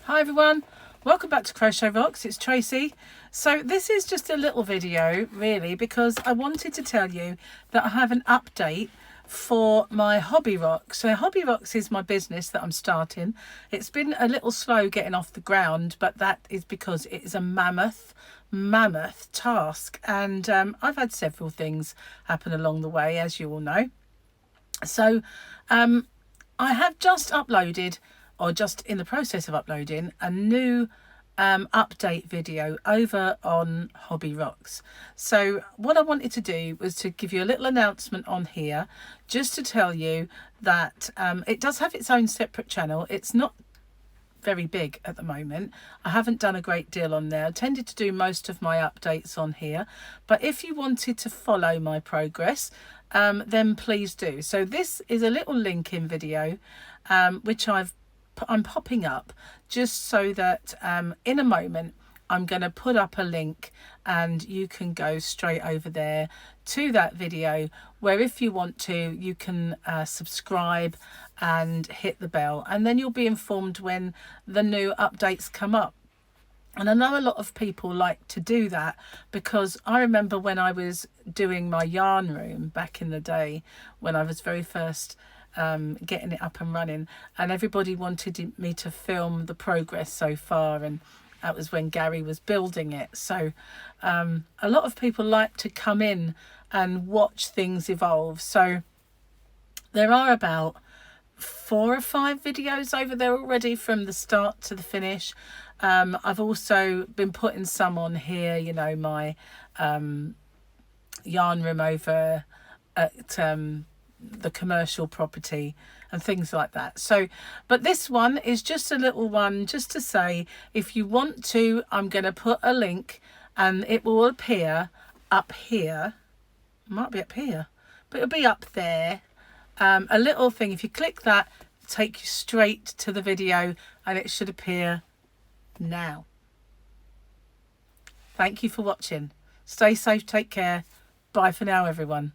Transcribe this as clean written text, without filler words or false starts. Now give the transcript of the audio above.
Hi everyone, welcome back to Crochet Rocks. It's Tracy. So this is just a little video really because I wanted to tell you that I have an update for my Hobby Rocks. So Hobby Rocks is my business that I'm starting. It's been a little slow getting off the ground, but that is because it is a mammoth task, and I've had several things happen along the way, as you all know. So I have just uploaded, or just in the process of uploading, a new update video over on Hobby Rocks. So what I wanted to do was to give you a little announcement on here, just to tell you that it does have its own separate channel. It's not very big at the moment. I haven't done a great deal on there. I tended to do most of my updates on here, but if you wanted to follow my progress, then please do. So this is a little linking video which I'm popping up just so that in a moment I'm going to put up a link and you can go straight over there to that video, where if you want to, you can subscribe and hit the bell, and then you'll be informed when the new updates come up. And I know a lot of people like to do that, because I remember when I was doing my yarn room back in the day, when I was very first getting it up and running, and everybody wanted me to film the progress so far, and that was when Gary was building it. So a lot of people like to come in and watch things evolve. So there are about 4 or 5 videos over there already from the start to the finish. I've also been putting some on here, you know, my yarn room over at the commercial property and things like that. So but this one is just a little one, just to say, if you want to, I'm going to put a link and it will appear up here. It might be up here, but it'll be up there. A little thing, if you click that, it'll take you straight to the video, and it should appear now. Thank you for watching. Stay safe, take care. Bye for now, everyone.